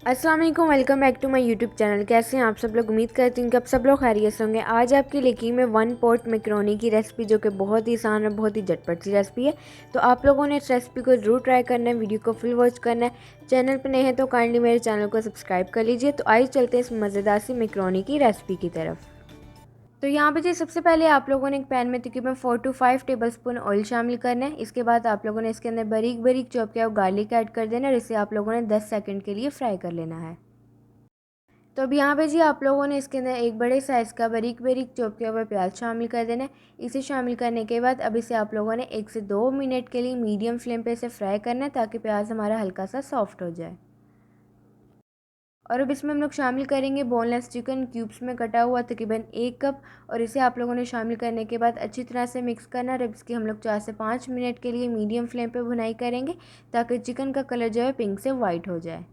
अस्सलाम वालेकुम, welcome back to my YouTube channel. कैसे हैं आप सब लोग? उम्मीद करती हूँ कि आप सब लोग खैरियत से होंगे। आज आपके लेके मैं वन पॉट मैकरोनी की रेसिपी, जो कि बहुत ही आसान और बहुत ही झटपट सी रेसिपी है। तो आप लोगों ने इस रेसिपी को ज़रूर ट्राई करना है, वीडियो को फुल वॉच करना है। चैनल पर नए हैं तो काइंडली मेरे चैनल को सब्सक्राइब कर लीजिए। तो आइए चलते हैं इस मज़ेदार सी मैकरोनी की रेसिपी की तरफ। तो यहाँ पे जी सबसे पहले आप लोगों ने एक पैन में तकरीबन 4 to 5 टेबलस्पून ऑयल शामिल करना है। इसके बाद आप लोगों ने इसके अंदर बारीक बारीक चॉप किया हुआ गार्लिक ऐड कर देना है और इसे आप लोगों ने 10 सेकंड के लिए फ्राई कर लेना है। तो अब यहाँ पे जी आप लोगों ने इसके अंदर एक बड़े साइज़ का बारीक बारीक चॉप किया हुआ प्याज शामिल कर देना है। इसे शामिल करने के बाद अब इसे आप लोगों ने 1 से 2 मिनट के लिए मीडियम फ्लेम पे इसे फ्राई करना है, ताकि प्याज हमारा हल्का सा सॉफ्ट हो जाए। और अब इसमें हम लोग शामिल करेंगे बोनलेस चिकन क्यूब्स में कटा हुआ तकरीबन 1 कप, और इसे आप लोगों ने शामिल करने के बाद अच्छी तरह से मिक्स करना है। और अब इसकी हम लोग 4 से 5 मिनट के लिए मीडियम फ्लेम पे भुनाई करेंगे, ताकि चिकन का कलर जो है पिंक से वाइट हो जाए।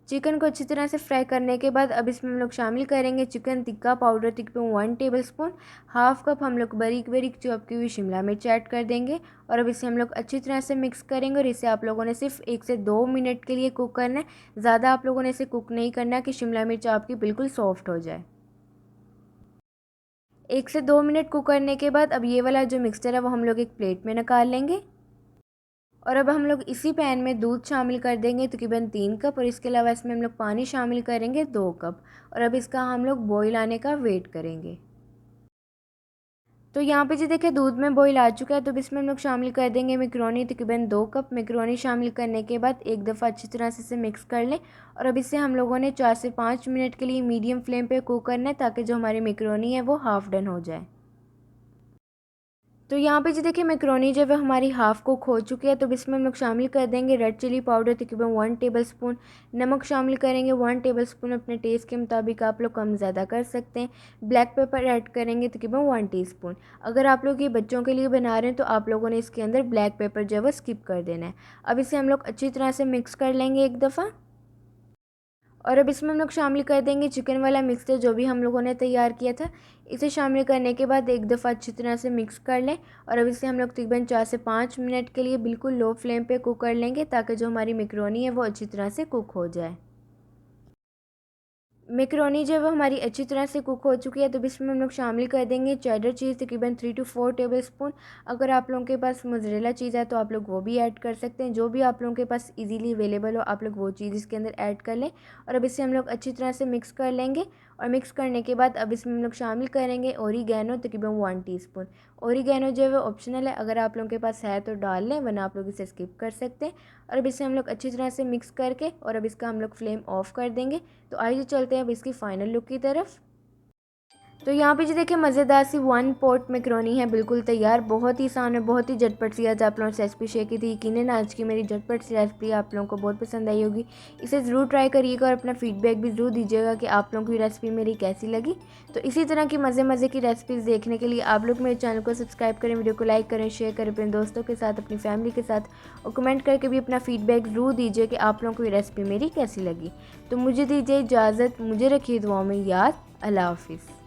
चिकन को अच्छी तरह से फ्राई करने के बाद अब इसमें हम लोग शामिल करेंगे चिकन टिक्का पाउडर तकरीबन 1 टेबलस्पून। हाफ कप हम लोग बारीक बारीक चॉप की हुई शिमला मिर्च ऐड कर देंगे, और अब इसे हम लोग अच्छी तरह से मिक्स करेंगे। और इसे आप लोगों ने सिर्फ 1 से 2 मिनट के लिए कुक करना है। ज़्यादा आप लोगों ने इसे कुक नहीं करना कि शिमला मिर्च आपकी बिल्कुल सॉफ्ट हो जाए। 1 से 2 मिनट कुक करने के बाद अब ये वाला जो मिक्सचर है वो हम लोग एक प्लेट में निकाल लेंगे। और अब हम लोग इसी पैन में दूध शामिल कर देंगे तकरीबन 3 कप, और इसके अलावा इसमें हम लोग पानी शामिल करेंगे 2 कप। और अब इसका हम लोग बॉईल आने का वेट करेंगे। तो यहाँ पे जी देखिए दूध में बॉईल आ चुका है। तो अब इसमें हम लोग शामिल कर देंगे मैकरोनी तकरीबन 2 कप। मैकरोनी शामिल करने के बाद एक दफ़ा अच्छी तरह से इसे मिक्स कर लें, और अब इसे हम लोगों ने 4 से 5 मिनट के लिए मीडियम फ्लेम पे कुक करना है, ताकि जो हमारी मैकरोनी है वो हाफ़ डन हो जाए। तो यहाँ पे जी देखिए मैकरोनी जो है हमारी हाफ़ कुक हो चुकी है। तो इसमें हम लोग शामिल कर देंगे रेड चिली पाउडर तकरीबन 1 टेबलस्पून। नमक शामिल करेंगे 1 टेबलस्पून, अपने टेस्ट के मुताबिक आप लोग कम ज़्यादा कर सकते हैं। ब्लैक पेपर ऐड करेंगे तकरीबन 1 टीस्पून। अगर आप लोग ये बच्चों के लिए बना रहे हैं तो आप लोगों ने इसके अंदर ब्लैक पेपर जो है वो स्किप कर देना है। अब इसे हम लोग अच्छी तरह से मिक्स कर लेंगे एक दफ़ा। और अब इसमें हम लोग शामिल कर देंगे चिकन वाला मिक्सचर जो भी हम लोगों ने तैयार किया था। इसे शामिल करने के बाद एक दफ़ा अच्छी तरह से मिक्स कर लें, और अब इसे हम लोग तकरीबन 4 से 5 मिनट के लिए बिल्कुल लो फ्लेम पे कुक कर लेंगे, ताकि जो हमारी मैकरोनी है वो अच्छी तरह से कुक हो जाए। मैकरोनी जो है वो हमारी अच्छी तरह से कुक हो चुकी है। तो इसमें हम लोग शामिल कर देंगे चेडर चीज़ तकरीबन 3 to 4 टेबलस्पून। अगर आप लोगों के पास मोज़रेला चीज़ है तो आप लोग वो भी ऐड कर सकते हैं। जो भी आप लोगों के पास इजीली अवेलेबल हो आप लोग वो चीज़ इसके अंदर ऐड कर लें। और अब इसे हम लोग अच्छी तरह से मिक्स कर लेंगे। और मिक्स करने के बाद अब इसमें हम लोग शामिल करेंगे ओरिगैनो तकरीबन 1 टीस्पून। ओरिगैनो जो है वो ऑप्शनल है, अगर आप लोगों के पास है तो डाल लें, वरना आप लोग इसे स्किप कर सकते हैं। और अब इसे हम लोग अच्छी तरह से मिक्स करके और अब इसका हम लोग फ्लेम ऑफ कर देंगे। तो आइए चलते हैं अब इसकी फ़ाइनल लुक की तरफ। तो यहाँ पे जी देखिए मज़ेदार सी वन पॉट मैकरोनी है बिल्कुल तैयार। बहुत ही आसान और बहुत ही झटपट सी आज आप लोगों से रेसिपी शेयर की थी। यकीनन आज की मेरी झटपट सी रेसिपी आप लोगों को बहुत पसंद आई होगी। इसे ज़रूर ट्राई करिएगा और अपना फीडबैक भी ज़रूर दीजिएगा कि आप लोगों की रेसिपी मेरी कैसी लगी। तो इसी तरह की मज़े की रेसिपीज़ देखने के लिए आप लोग मेरे चैनल को सब्सक्राइब करें, वीडियो को लाइक करें, शेयर करें अपने दोस्तों के साथ, अपनी फैमिली के साथ, और कमेंट करके भी अपना फीडबैक ज़रूर दीजिए कि आप लोगों को ये रेसिपी मेरी कैसी लगी। तो मुझे दीजिए इजाज़त, मुझे रखिए दुआओं में याद। अल्लाह हाफिज़।